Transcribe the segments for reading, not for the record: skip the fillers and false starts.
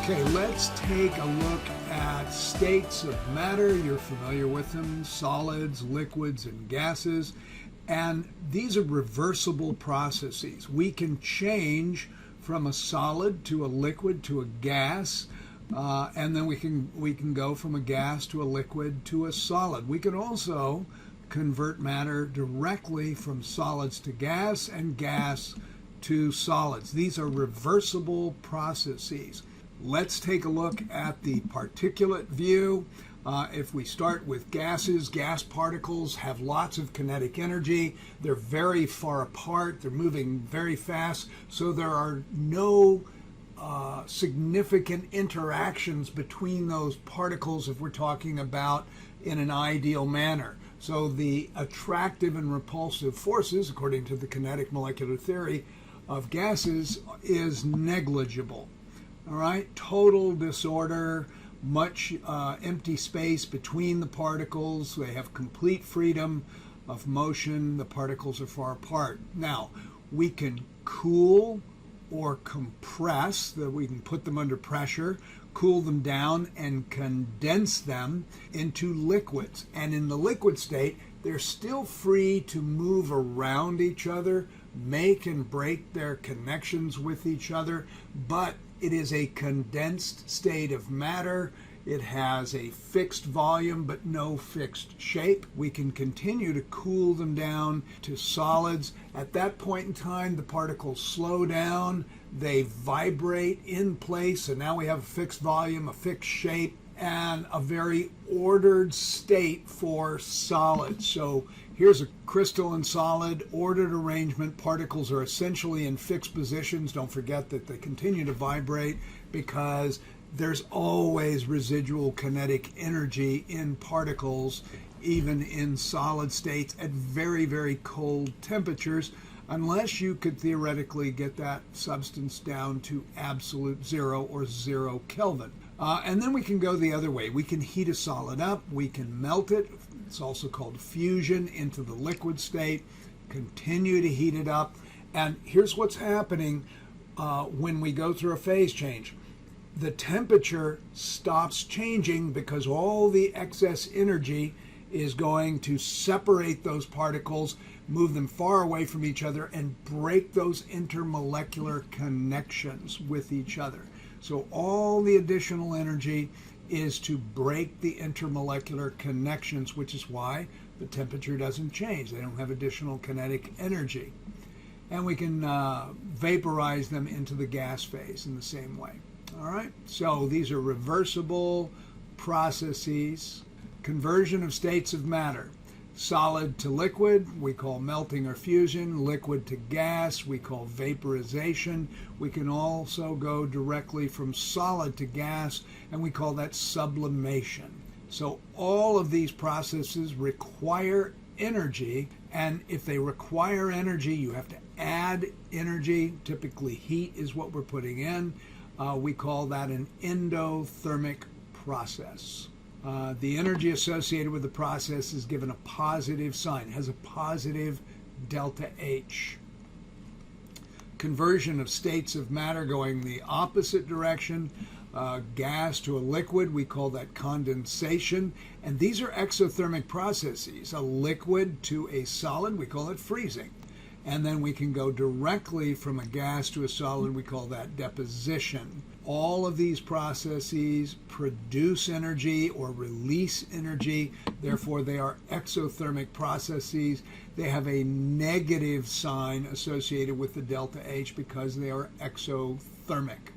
Okay, let's take a look at states of matter. You're familiar with them: solids, liquids, and gases. And these are reversible processes. We can change from a solid to a liquid to a gas, and then we can go from a gas to a liquid to a solid. We can also convert matter directly from solids to gas and gas to solids. These are reversible processes. Let's take a look at the particulate view. If we start with gases, gas particles have lots of kinetic energy. They're very far apart. They're moving very fast. So there are no significant interactions between those particles if we're talking about in an ideal manner. So the attractive and repulsive forces, according to the kinetic molecular theory of gases, is negligible. All right, total disorder, much empty space between the particles. They have complete freedom of motion. The particles are far apart. Now, we can cool or compress, that we can put them under pressure, cool them down, and condense them into liquids. And in the liquid state, they're still free to move around each other, make and break their connections with each other, but it is a condensed state of matter. It has a fixed volume but no fixed shape. We can continue to cool them down to solids. At that point in time, the particles slow down, they vibrate in place, and now we have a fixed volume, a fixed shape, and a very ordered state for solids. So here's a crystalline solid, ordered arrangement. Particles are essentially in fixed positions. Don't forget that they continue to vibrate because there's always residual kinetic energy in particles, even in solid states at very, very cold temperatures, unless you could theoretically get that substance down to absolute zero or 0 Kelvin. And then we can go the other way. We can heat a solid up, we can melt it. It's also called fusion into the liquid state, continue to heat it up. And here's what's happening when we go through a phase change. The temperature stops changing because all the excess energy is going to separate those particles, move them far away from each other, and break those intermolecular connections with each other. So all the additional energy is to break the intermolecular connections, which is why the temperature doesn't change. They don't have additional kinetic energy. And we can vaporize them into the gas phase in the same way. All right, so these are reversible processes. Conversion of states of matter. Solid to liquid, we call melting or fusion. Liquid to gas, we call vaporization. We can also go directly from solid to gas, and we call that sublimation. So all of these processes require energy, and if they require energy, you have to add energy. Typically heat is what we're putting in. We call that an endothermic process. The energy associated with the process is given a positive sign, has a positive delta H. Conversion of states of matter going the opposite direction, gas to a liquid, we call that condensation. And these are exothermic processes. A liquid to a solid, we call it freezing. And then we can go directly from a gas to a solid, we call that deposition. All of these processes produce energy or release energy, therefore they are exothermic processes. They have a negative sign associated with the delta H because they are exothermic.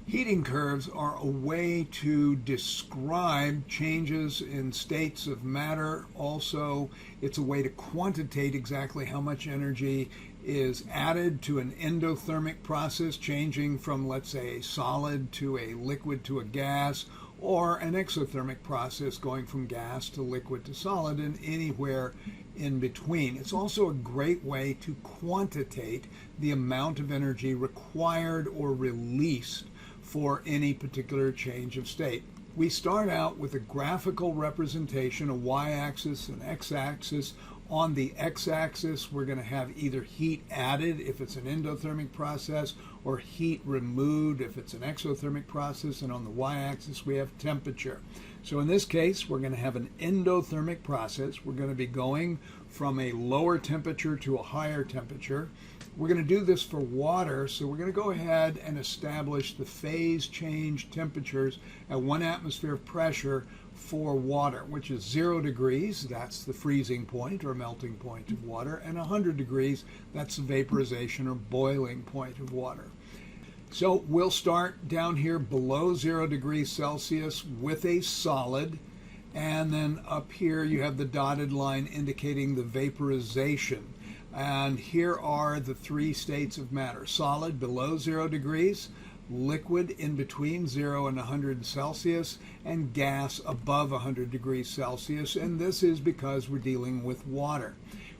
Heating curves are a way to describe changes in states of matter. Also, it's a way to quantitate exactly how much energy is added to an endothermic process, changing from, let's say, a solid to a liquid to a gas, or an exothermic process going from gas to liquid to solid, and anywhere in between. It's also a great way to quantitate the amount of energy required or released for any particular change of state. we start out with a graphical representation, a y-axis and x-axis. On the x-axis, we're going to have either heat added if it's an endothermic process, or heat removed if it's an exothermic process, and on the y-axis we have temperature. So in this case, we're going to have an endothermic process. We're going to be going from a lower temperature to a higher temperature. We're going to do this for water, so we're going to go ahead and establish the phase change temperatures at 1 atmosphere of pressure for water, which is 0 degrees, that's the freezing point or melting point of water, and 100 degrees, that's the vaporization or boiling point of water. So we'll start down here below 0 degrees Celsius with a solid, and then up here you have the dotted line indicating the vaporization. And here are the 3 states of matter: solid below 0 degrees, liquid in between 0 and 100 Celsius, and gas above 100 degrees Celsius. And this is because we're dealing with water.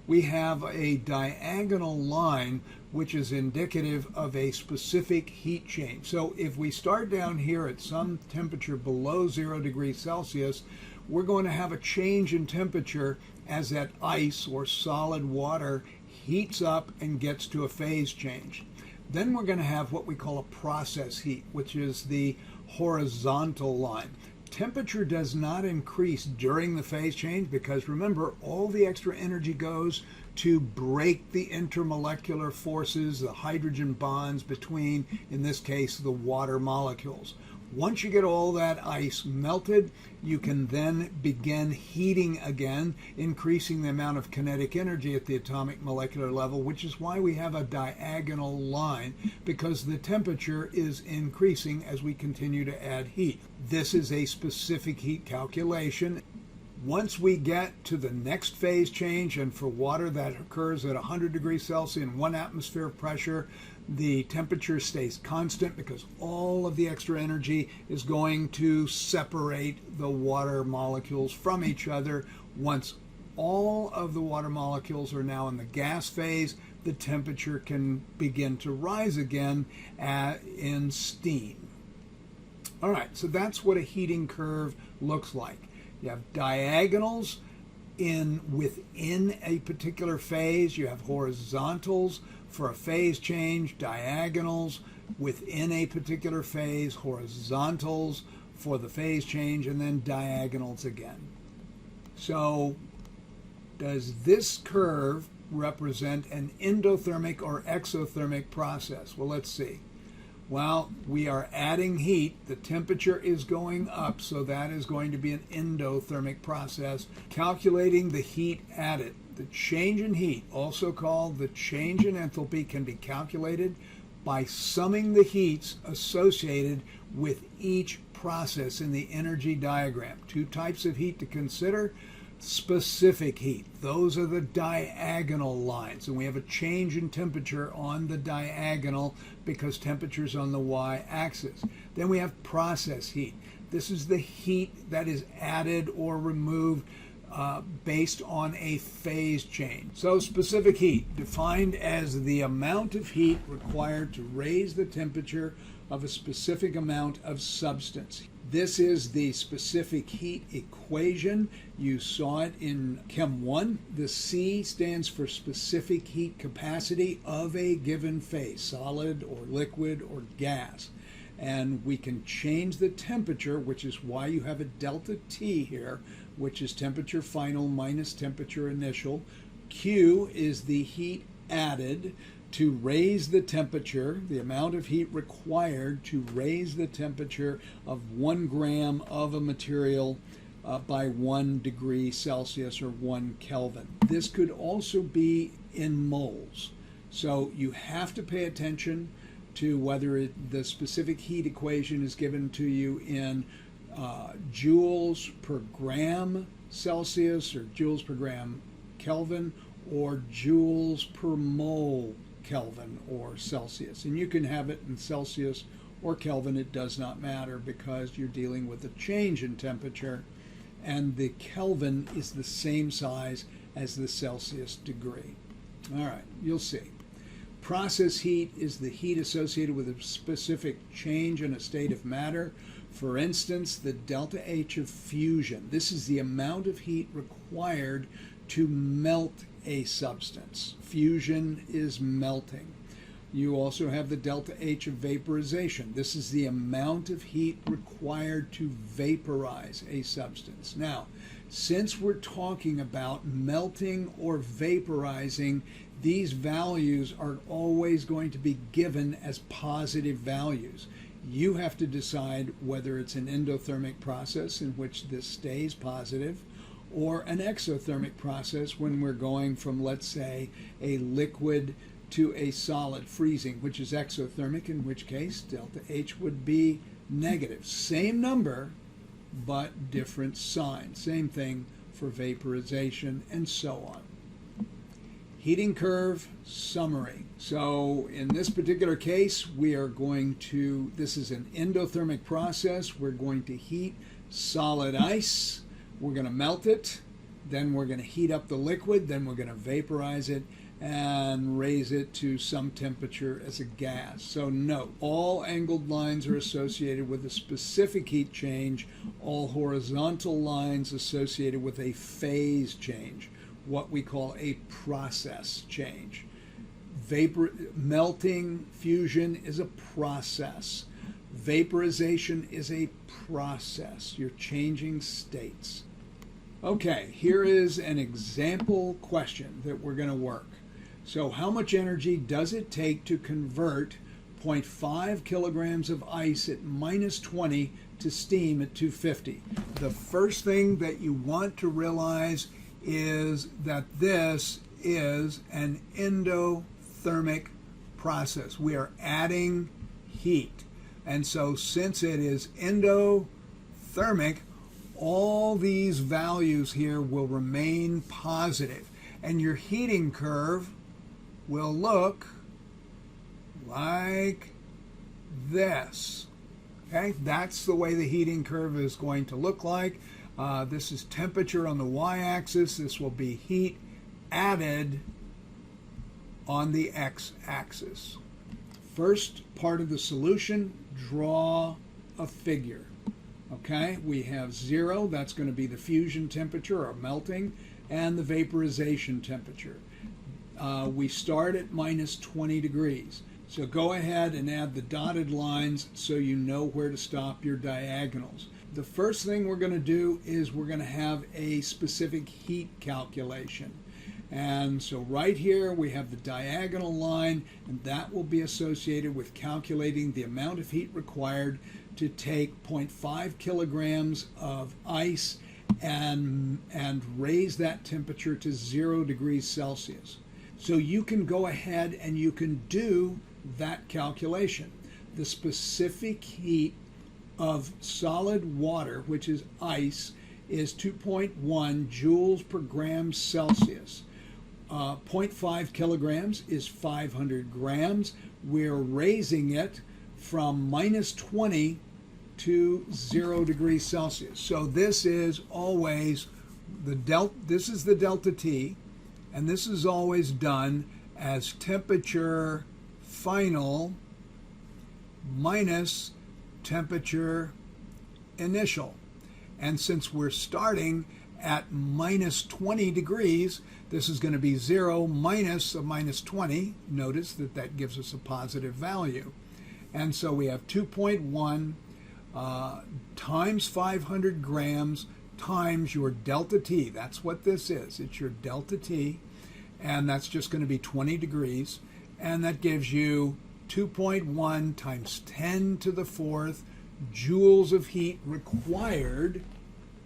We have a diagonal line which is indicative of a specific heat change. So if we start down here at some temperature below 0 degrees Celsius, we're going to have a change in temperature as that ice or solid water heats up and gets to a phase change. Then we're going to have what we call a process heat, which is the horizontal line. Temperature does not increase during the phase change because, remember, all the extra energy goes to break the intermolecular forces, the hydrogen bonds between, in this case, the water molecules. Once you get all that ice melted, you can then begin heating again, increasing the amount of kinetic energy at the atomic molecular level, which is why we have a diagonal line, because the temperature is increasing as we continue to add heat. This is a specific heat calculation. Once we get to the next phase change, and for water that occurs at 100 degrees Celsius and 1 atmosphere of pressure, the temperature stays constant because all of the extra energy is going to separate the water molecules from each other. Once all of the water molecules are now in the gas phase, the temperature can begin to rise again in steam. All right, so that's what a heating curve looks like. You have diagonals within a particular phase. You have horizontals for a phase change, diagonals within a particular phase, horizontals for the phase change, and then diagonals again. So does this curve represent an endothermic or exothermic process? Well, let's see. Well, we are adding heat. The temperature is going up, so that is going to be an endothermic process. Calculating the heat added. The change in heat, also called the change in enthalpy, can be calculated by summing the heats associated with each process in the energy diagram. 2 types of heat to consider. Specific heat, those are the diagonal lines, and we have a change in temperature on the diagonal because temperature is on the y-axis. Then we have process heat. This is the heat that is added or removed based on a phase change. So specific heat, defined as the amount of heat required to raise the temperature of a specific amount of substance. This is the specific heat equation. You saw it in Chem 1. The C stands for specific heat capacity of a given phase, solid or liquid or gas. And we can change the temperature, which is why you have a delta T here, which is temperature final minus temperature initial. Q is the heat added to raise the temperature, the amount of heat required to raise the temperature of 1 gram of a material by 1 degree Celsius or 1 Kelvin. This could also be in moles. So you have to pay attention to whether the specific heat equation is given to you in joules per gram Celsius or joules per gram Kelvin or joules per mole Kelvin or Celsius. And you can have it in Celsius or Kelvin. It does not matter because you're dealing with a change in temperature, and the Kelvin is the same size as the Celsius degree. All right, you'll see. Process heat is the heat associated with a specific change in a state of matter. For instance, the delta H of fusion. This is the amount of heat required to melt a substance. Fusion is melting. You also have the delta H of vaporization. This is the amount of heat required to vaporize a substance. Now, since we're talking about melting or vaporizing, these values are always going to be given as positive values. You have to decide whether it's an endothermic process in which this stays positive, or an exothermic process when we're going from, let's say, a liquid to a solid, freezing, which is exothermic, in which case delta H would be negative. Same number, but different sign. Same thing for vaporization and so on. Heating curve summary. So in this particular case, we are going to, this is an endothermic process. We're going to heat solid ice. We're going to melt it. Then we're going to heat up the liquid. Then we're going to vaporize it and raise it to some temperature as a gas. So note, all angled lines are associated with a specific heat change. All horizontal lines associated with a phase change, what we call a process change. Melting, fusion is a process. Vaporization is a process. You're changing states. Okay, here is an example question that we're going to work. So how much energy does it take to convert 0.5 kilograms of ice at minus 20 to steam at 250? The first thing that you want to realize is that this is an endothermic process. We are adding heat. And so since it is endothermic, all these values here will remain positive. And your heating curve will look like this. Okay, that's the way the heating curve is going to look like. This is temperature on the y-axis. This will be heat added on the x-axis. First part of the solution, draw a figure. Okay, we have 0, that's going to be the fusion temperature or melting, and the vaporization temperature. We start at minus 20 degrees. So go ahead and add the dotted lines so you know where to stop your diagonals. The first thing we're going to do is we're going to have a specific heat calculation. And so right here we have the diagonal line, and that will be associated with calculating the amount of heat required to take 0.5 kilograms of ice and raise that temperature to 0 degrees Celsius. So you can go ahead and you can do that calculation. The specific heat of solid water, which is ice, is 2.1 joules per gram Celsius. 0.5 kilograms is 500 grams. We're raising it from minus 20 to 0 degrees Celsius. So this is always this is the delta T, and this is always done as temperature final minus temperature initial. And since we're starting at minus 20 degrees, this is going to be 0 minus a minus 20. Notice that that gives us a positive value. And so we have 2.1 times 500 grams times your delta T. That's what this is. It's your delta T. And that's just going to be 20 degrees. And that gives you 2.1 times 10 to the fourth joules of heat required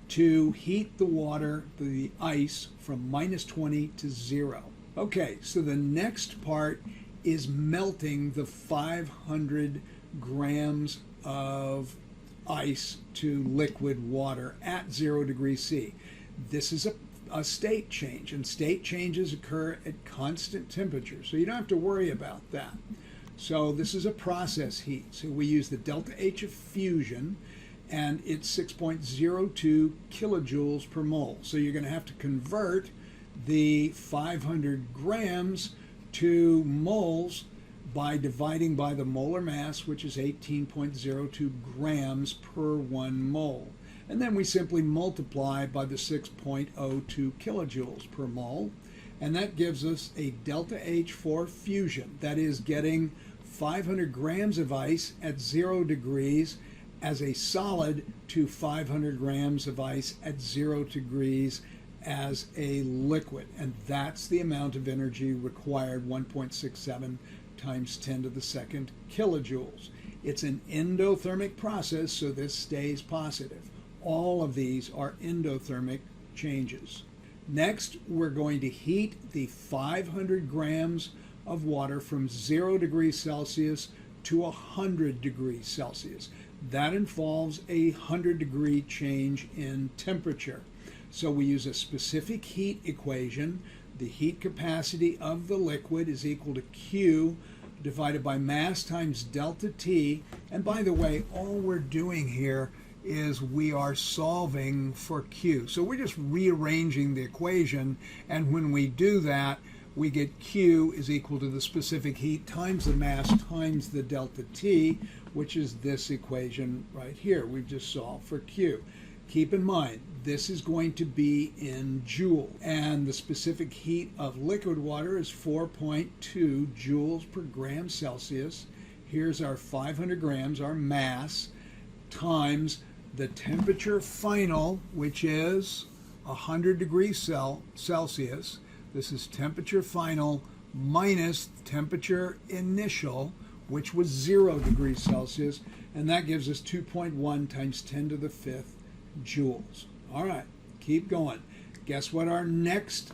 to heat the water, the ice, from minus 20 to 0. Okay, so the next part is melting the 500 grams of ice to liquid water at 0 degrees C. This is a state change, and state changes occur at constant temperature, so you don't have to worry about that. So this is a process heat. So we use the delta H of fusion, and it's 6.02 kilojoules per mole. So you're going to have to convert the 500 grams to moles by dividing by the molar mass, which is 18.02 grams per 1 mole. And then we simply multiply by the 6.02 kilojoules per mole. And that gives us a delta H for fusion. That is getting 500 grams of ice at 0 degrees as a solid to 500 grams of ice at 0 degrees as a liquid. And that's the amount of energy required, 1.67 times 10 to the second kilojoules. It's an endothermic process, so this stays positive. All of these are endothermic changes. Next, we're going to heat the 500 grams of water from 0 degrees Celsius to 100 degrees Celsius. That involves a 100-degree change in temperature. So we use a specific heat equation. The heat capacity of the liquid is equal to Q divided by mass times delta T. And by the way, all we're doing here is we are solving for Q. So we're just rearranging the equation, and when we do that, we get Q is equal to the specific heat times the mass times the delta T, which is this equation right here. We've just solved for Q. Keep in mind, this is going to be in joule, and the specific heat of liquid water is 4.2 joules per gram Celsius. Here's our 500 grams, our mass, times the temperature final, which is 100 degrees Celsius. This is temperature final minus temperature initial, which was 0 degrees Celsius, and that gives us 2.1 times 10 to the 5th joules. All right, keep going. Guess what our next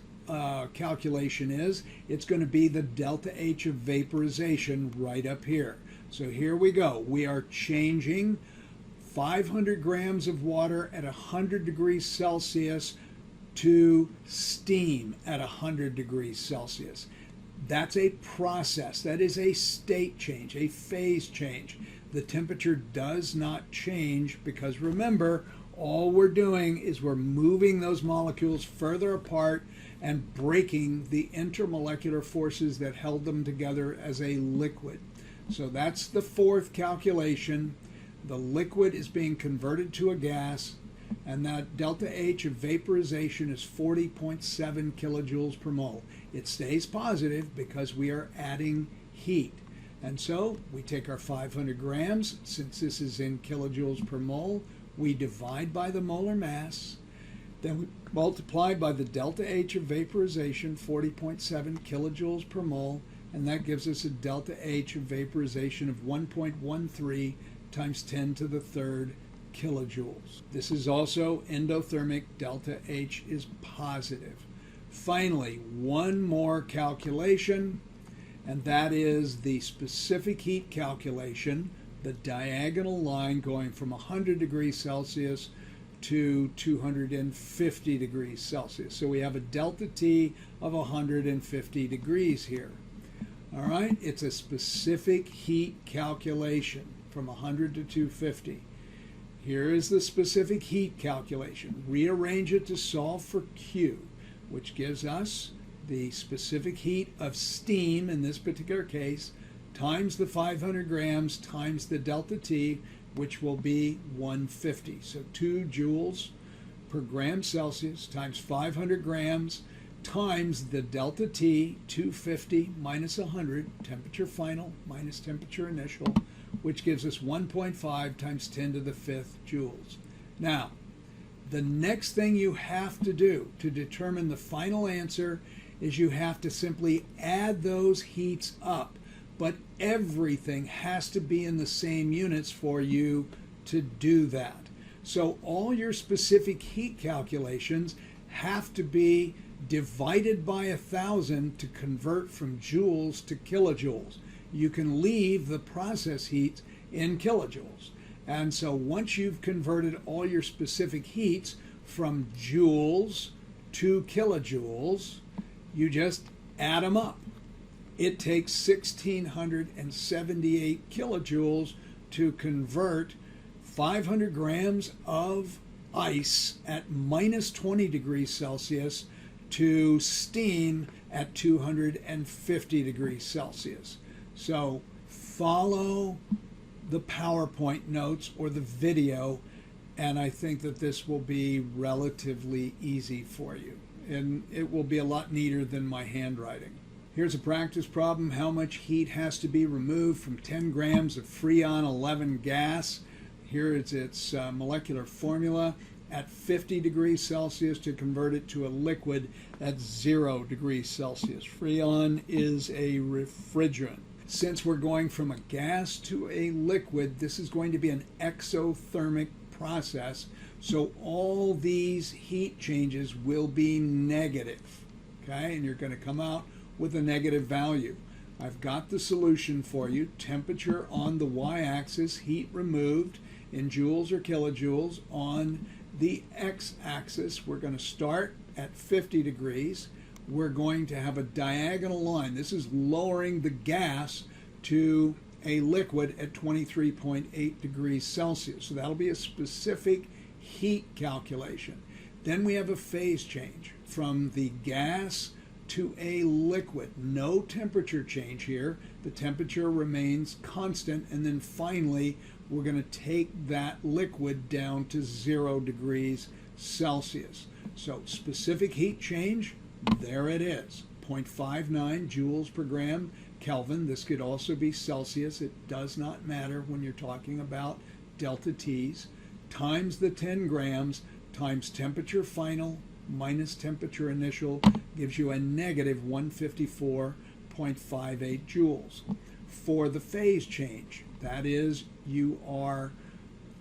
calculation is? It's going to be the delta H of vaporization right up here. So here we go. We are changing 500 grams of water at 100 degrees Celsius to steam at 100 degrees Celsius. That's a process. That is a state change, a phase change. The temperature does not change because, remember, all we're doing is we're moving those molecules further apart and breaking the intermolecular forces that held them together as a liquid. So that's the fourth calculation. The liquid is being converted to a gas, and that delta H of vaporization is 40.7 kilojoules per mole. It stays positive because we are adding heat. And so we take our 500 grams, since this is in kilojoules per mole, we divide by the molar mass, then we multiply by the delta H of vaporization, 40.7 kilojoules per mole, and that gives us a delta H of vaporization of 1.13 times 10 to the third kilojoules. This is also endothermic. Delta H is positive. Finally, one more calculation, and that is the specific heat calculation, the diagonal line going from 100 degrees Celsius to 250 degrees Celsius. So we have a delta T of 150 degrees here. All right, it's a specific heat calculation from 100 to 250. Here is the specific heat calculation. Rearrange it to solve for Q, which gives us the specific heat of steam in this particular case, times the 500 grams times the delta T, which will be 150. So 2 joules per gram Celsius times 500 grams times the delta T, 250 minus 100, temperature final minus temperature initial, which gives us 1.5 times 10 to the 5th joules. Now, the next thing you have to do to determine the final answer is you have to simply add those heats up. But everything has to be in the same units for you to do that. So all your specific heat calculations have to be divided by 1,000 to convert from joules to kilojoules. You can leave the process heat in kilojoules. And so once you've converted all your specific heats from joules to kilojoules, you just add them up. It takes 1,678 kilojoules to convert 500 grams of ice at minus 20 degrees Celsius to steam at 250 degrees Celsius. So follow the PowerPoint notes or the video, and I think that this will be relatively easy for you. And it will be a lot neater than my handwriting. Here's a practice problem. How much heat has to be removed from 10 grams of Freon 11 gas? Here is its molecular formula at 50 degrees Celsius to convert it to a liquid at 0 degrees Celsius. Freon is a refrigerant. Since we're going from a gas to a liquid, this is going to be an exothermic process, so all these heat changes will be negative, okay? And you're going to come out with a negative value. I've got the solution for you. Temperature on the y-axis, heat removed in joules or kilojoules. On the x-axis, we're going to start at 50 degrees. We're going to have a diagonal line. This is lowering the gas to a liquid at 23.8 degrees Celsius. So that'll be a specific heat calculation. Then we have a phase change from the gas to a liquid. No temperature change here. The temperature remains constant. And then finally, we're going to take that liquid down to 0 degrees Celsius. So specific heat change, there it is, 0.59 joules per gram Kelvin. This could also be Celsius. It does not matter when you're talking about delta T's, times the 10 grams times temperature final minus temperature initial gives you a negative 154.58 joules. For the phase change, that is, you are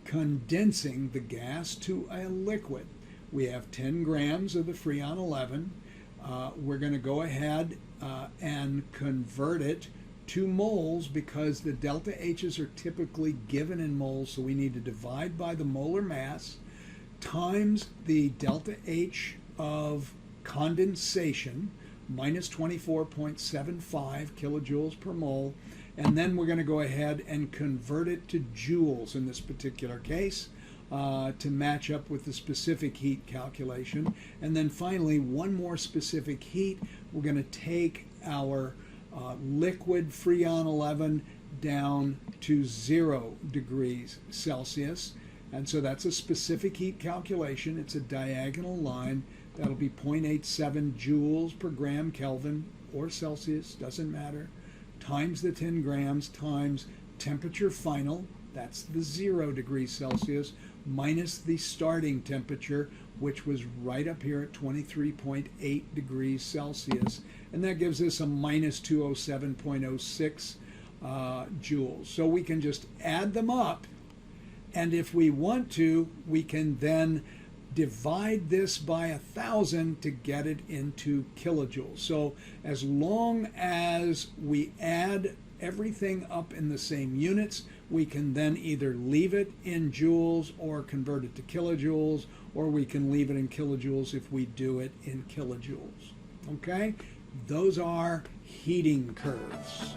condensing the gas to a liquid. We have 10 grams of the Freon 11. We're going to go ahead and convert it to moles because the delta H's are typically given in moles, so we need to divide by the molar mass times the delta H of condensation minus 24.75 kilojoules per mole, and then we're going to go ahead and convert it to joules in this particular case to match up with the specific heat calculation. And then finally, one more specific heat. We're going to take our liquid Freon 11 down to 0 degrees Celsius. And so that's a specific heat calculation. It's a diagonal line. That'll be 0.87 joules per gram Kelvin or Celsius, doesn't matter, times the 10 grams times temperature final, that's the 0 degrees Celsius, minus the starting temperature, which was right up here at 23.8 degrees Celsius. And that gives us a minus 207.06 joules. So we can just add them up, and if we want to, we can then divide this by 1,000 to get it into kilojoules. So as long as we add everything up in the same units, we can then either leave it in joules or convert it to kilojoules, or we can leave it in kilojoules if we do it in kilojoules. Okay? Those are heating curves.